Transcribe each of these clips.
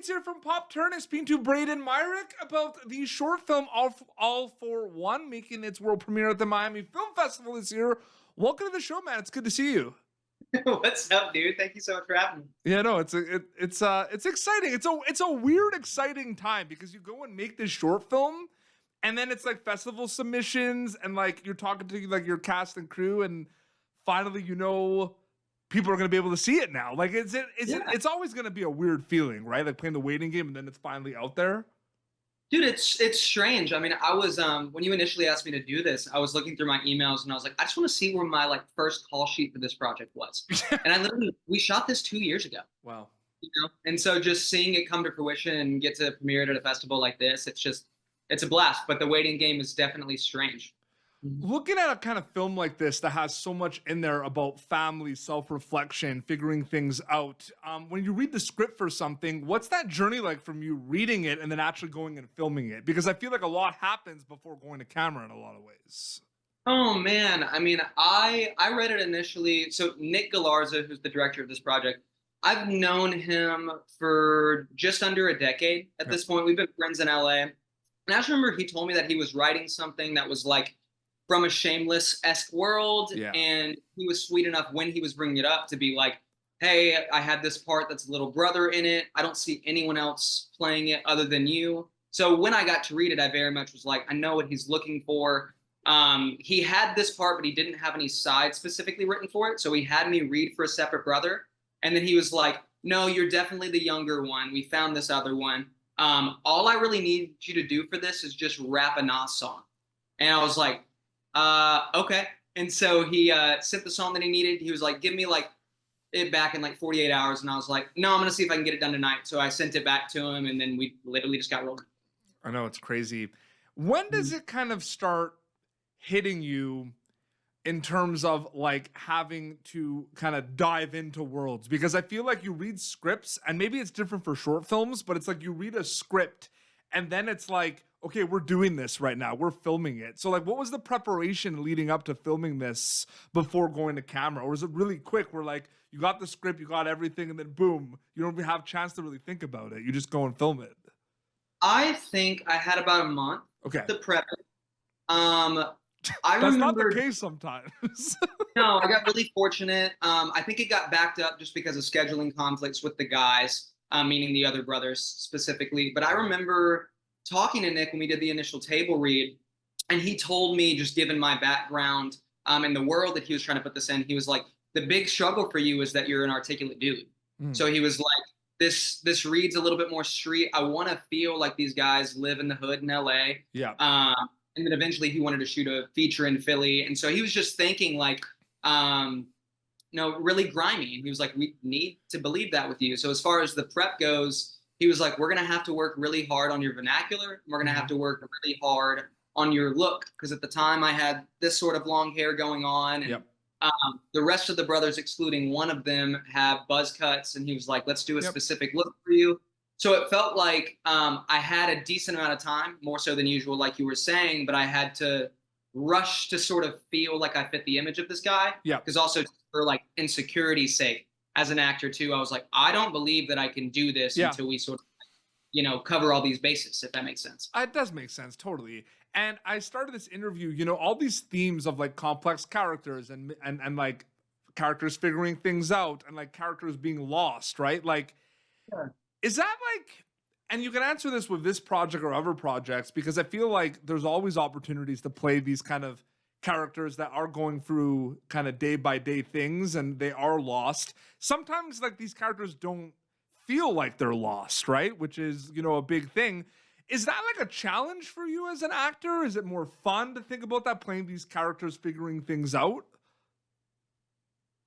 here from Pop Turner speaking to Brayden Myrick about the short film All for One making its world premiere at the Miami Film Festival this year. Welcome to the show, man. It's good to see you. What's up, dude? Thank you so much for having me. Yeah, no, it's exciting. It's a weird exciting time because you go and make this short film, and then it's like festival submissions, and like you're talking to like your cast and crew, and finally people are gonna be able to see it now. Like Yeah, it's always gonna be a weird feeling, right? Like playing the waiting game and then it's finally out there. dude, it's strange. I mean, I was when you initially asked me to do this, I was looking through my emails and I was like, I just want to see where my like first call sheet for this project was. And I literally we shot this 2 years ago, Wow. And so just seeing it come to fruition and get to premiere it at a festival like this, it's a blast. But the waiting game is definitely strange. Mhm. Looking at a kind of film like this that has so much in there about family, self-reflection, figuring things out, when you read the script for something, what's that journey like from you reading it and then actually going and filming it? Because I feel like a lot happens before going to camera in a lot of ways. Oh man, I mean, I read it initially. So Nick Galarza, who's the director of this project, I've known him for just under a decade at Yep. this point. We've been friends in LA. And I just remember he told me that he was writing something that was like from a Shameless-esque world, Yeah. and he was sweet enough when he was bringing it up to be like, "Hey, I had this part that's a little brother in it. I don't see anyone else playing it other than you." So when I got to read it, I very much was like, I know what he's looking for. He had this part, but he didn't have any sides specifically written for it. So he had me read for a separate brother. And then he was like, "No, you're definitely the younger one. We found this other one. All I really need you to do for this is just rap a Nas song." And I was like, okay. And so he sent the song that he needed. He was like, "Give me like it back in like 48 hours." And I was like, "No, I'm going to see if I can get it done tonight." So I sent it back to him, and then we literally just got rolling. I know it's crazy. When does it kind of start hitting you in terms of like having to kind of dive into worlds? Because I feel like you read scripts and maybe it's different for short films, but it's like you read a script and then it's like, okay, we're doing this right now. We're filming it. So like what was the preparation leading up to filming this before going to camera? Or is it really quick where like you got the script, you got everything, and then boom, you don't even have a chance to really think about it. You just go and film it. I think I had about a month Okay. to prep it. Um, I That's not the remember, case sometimes. no, I got really fortunate. I think it got backed up just because of scheduling conflicts with the guys, meaning the other brothers specifically. But I remember talking to Nick when we did the initial table read, and he told me, just given my background in the world that he was trying to put this in, he was like, "The big struggle for you is that you're an articulate dude." Mm, So he was like, "This reads a little bit more street. I want to feel like these guys live in the hood in LA." yeah. And then eventually he wanted to shoot a feature in Philly, and so he was just thinking like, um, really grimy. And he was like, "We need to believe that with you." So as far as the prep goes, he was like, "We're gonna have to work really hard on your vernacular. And we're gonna have Mhm. to work really hard on your look." Because at the time I had this sort of long hair going on, and Yep. the rest of the brothers, excluding one of them, have buzz cuts. And he was like, "Let's do a Yep. specific look for you." So it felt like I had a decent amount of time, more so than usual, like you were saying, but I had to rush to sort of feel like I fit the image of this guy. Yep. Because also for like insecurity's sake, as an actor too, I was like, I don't believe that I can do this Yeah. until we sort of, cover all these bases, if that makes sense. It does make sense, totally. And I started this interview, all these themes of like complex characters and like characters figuring things out and like characters being lost, right? Like, Sure. is that like, and you can answer this with this project or other projects because I feel like there's always opportunities to play these kind of characters that are going through kind of day by day things and they are lost. Sometimes like these characters don't feel like they're lost, right? Which is, a big thing. Is that like a challenge for you as an actor? Is it more fun to think about that playing these characters figuring things out?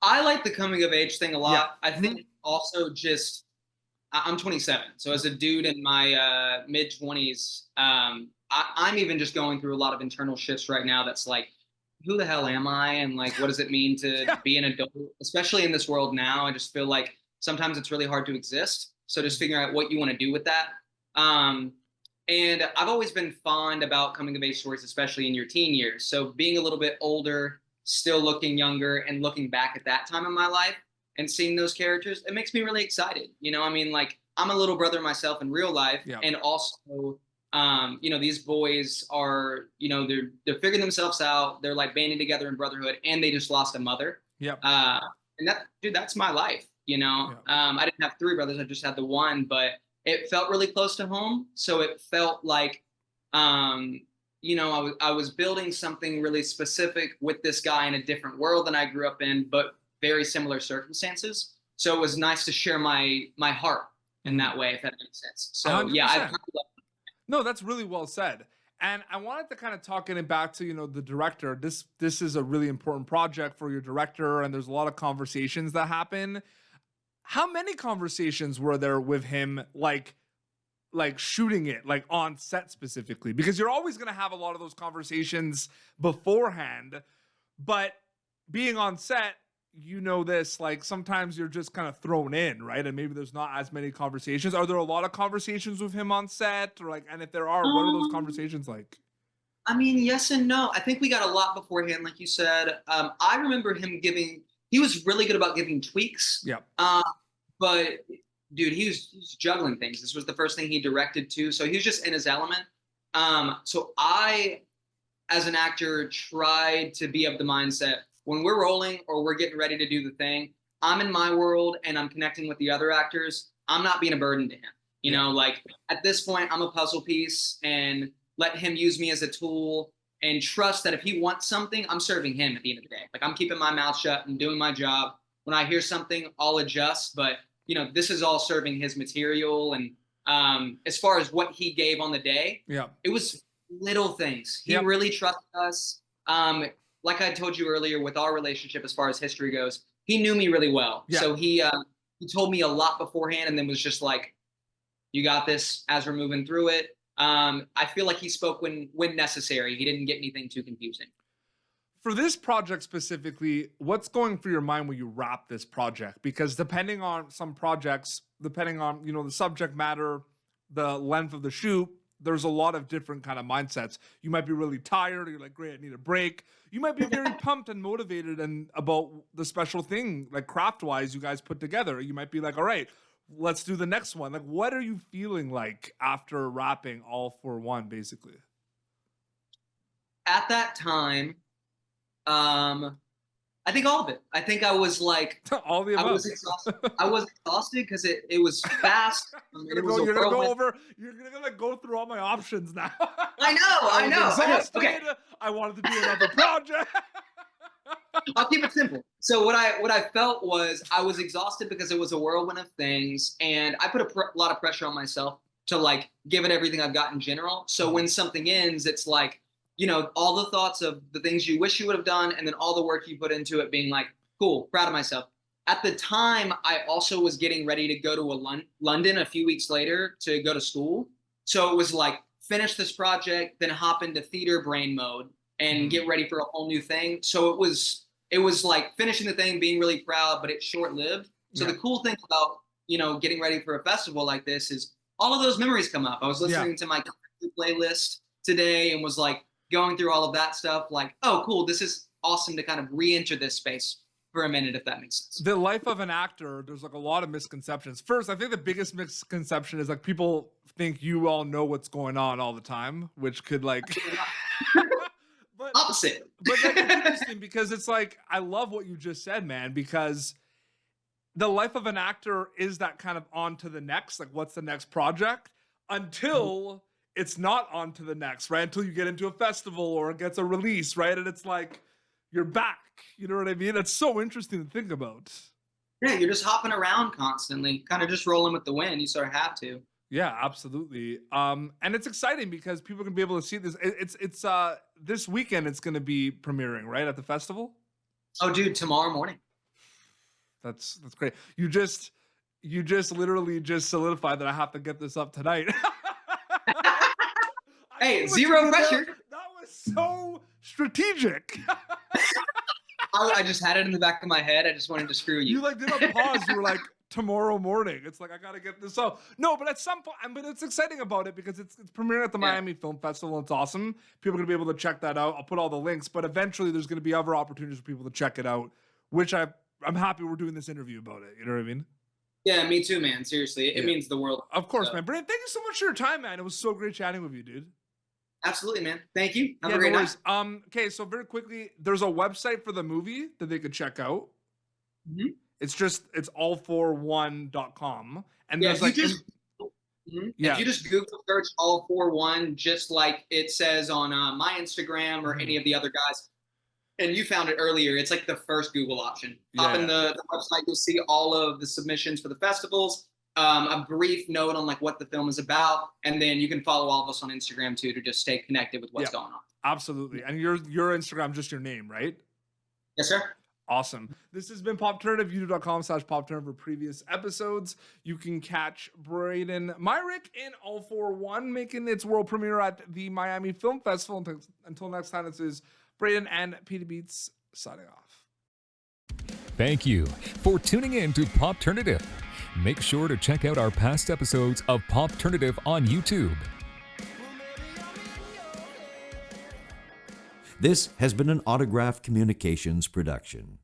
I like the coming of age thing a Yeah. lot. I Mhm. think also just I'm 27, so as a dude in my mid 20s, I'm even just going through a lot of internal shifts right now. That's like, who the hell am I, and like, what does it mean to Yeah. be an adult, especially in this world now? I just feel like sometimes it's really hard to exist. So just figuring out what you want to do with that. Um, and I've always been fond about coming of age stories, especially in your teen years. So being a little bit older, still looking younger, and looking back at that time in my life and seeing those characters, it makes me really excited. You know, I mean, like I'm a little brother myself in real life, Yeah. and also, you know, these boys are, you know, they're figuring themselves out. They're like banding together in brotherhood, and they just lost a mother. Yeah. And that, dude, that's my life. You know, I didn't have three brothers; I just had the one, but it felt really close to home. So it felt like, you know, I was building something really specific with this guy in a different world than I grew up in, but very similar circumstances. So it was nice to share my heart in that way, if that makes sense. So 100%. yeah, No, that's really well said. And I wanted to kind of talk it back to, you know, the director. This is a really important project for your director, and there's a lot of conversations that happen. How many conversations were there with him, like shooting it, like on set specifically? Because you're always going to have a lot of those conversations beforehand, but being on set, you know this, like sometimes you're just kind of thrown in, right? And maybe there's not as many conversations. Are there a lot of conversations with him on set, or like, and if there are, what are those conversations like? I mean, yes and no. I think we got a lot beforehand, like you said. I remember him he was really good about giving tweaks. Yeah. But dude, he was juggling things. This was the first thing he directed too, so he was just in his element. So I, as an actor, tried to be of the mindset when we're rolling or we're getting ready to do the thing, I'm in my world and I'm connecting with the other actors. I'm not being a burden to him. You know, like at this point, I'm a puzzle piece, and let him use me as a tool, and trust that if he wants something, I'm serving him at the end of the day. Like I'm keeping my mouth shut and doing my job. When I hear something, I'll adjust, but you know, this is all serving his material. And as far as what he gave on the day, it was little things. He really trusted us. Like I told you earlier, with our relationship, as far as history goes, he knew me really well. So he told me a lot beforehand, and then was just like, you got this as we're moving through it. I feel like he spoke when necessary. He didn't get anything too confusing. For this project specifically, what's going through your mind when you wrap this project? Because depending on some projects, depending on, you know, the subject matter, the length of the shoot, there's a lot of different kind of mindsets. You might be really tired, or you're like, great, I need a break. You might be very pumped and motivated and about the special thing, like craft-wise, you guys put together. You might be like, all right, let's do the next one. Like, what are you feeling like after wrapping all for one, basically? At that time, I think all of it. I think I was like, all the above. I was exhausted. I was exhausted because it was fast. You're gonna go through all my options now. I know. Exhausted. Okay. I wanted to do another project. I'll keep it simple. So what I felt was I was exhausted because it was a whirlwind of things, and I put a lot of pressure on myself to like give it everything I've got in general. So when something ends, it's like, you know, all the thoughts of the things you wish you would have done, and then all the work you put into it being like, cool, proud of myself. At the time, I also was getting ready to go to London a few weeks later to go to school. So it was like, finish this project, then hop into theater brain mode and get ready for a whole new thing. So it was like finishing the thing, being really proud, but it's short-lived. So the cool thing about, you know, getting ready for a festival like this is all of those memories come up. I was listening to my playlist today and was like, going through all of that stuff, like, oh, cool, this is awesome to kind of re-enter this space for a minute, if that makes sense. The life of an actor, there's like a lot of misconceptions. First, I think the biggest misconception is like people think you all know what's going on all the time, which could like... but, opposite. But like, it's interesting because it's like, I love what you just said, man, because the life of an actor is that kind of on to the next, like what's the next project, until... it's not on to the next, right? Until you get into a festival or it gets a release, right? And it's like, you're back. You know what I mean? That's so interesting to think about. Yeah, you're just hopping around constantly, kind of just rolling with the wind. You sort of have to. Yeah, absolutely. And it's exciting because people can be able to see this. It's this weekend it's going to be premiering, right? At the festival? Oh, dude, tomorrow morning. That's great. You just literally just solidified that I have to get this up tonight. Hey, zero pressure. That was so strategic. I just had it in the back of my head. I just wanted to screw you. You like did a pause. You were like, tomorrow morning. It's like, I got to get this out. No, but at some point, but it's exciting about it because it's premiering at the Miami Film Festival. It's awesome. People are going to be able to check that out. I'll put all the links, but eventually there's going to be other opportunities for people to check it out, which I I'm happy we're doing this interview about it. You know what I mean? Yeah, me too, man. Seriously, it means the world. Of course, So, man. Brayden, thank you so much for your time, man. It was so great chatting with you, dude. absolutely, man. Thank you. Have Yeah, a great no night. worries. Okay, so very quickly, there's a website for the movie that they could check out. Mhm. It's all41.com. And Yeah, there's if you like just yeah. if you just Google search all 4-1, just like it says on my Instagram or any of the other guys, and you found it earlier, it's like the first Google option. Pop in the website, you'll see all of the submissions for the festivals, a brief note on like what the film is about, and then you can follow all of us on Instagram too to just stay connected with what's going on. Absolutely. And your Instagram, just your name, right? Yes, sir. Awesome. This has been Popturnative, youtube.com/Popturnative for previous episodes. You can catch Brayden Myrick in All For One making its world premiere at the Miami Film Festival. Until next time, this is Brayden and Peter Beats signing off. Thank you for tuning in to Popturnative. Make sure to check out our past episodes of Popturnative on YouTube. This has been an Autograph Communications production.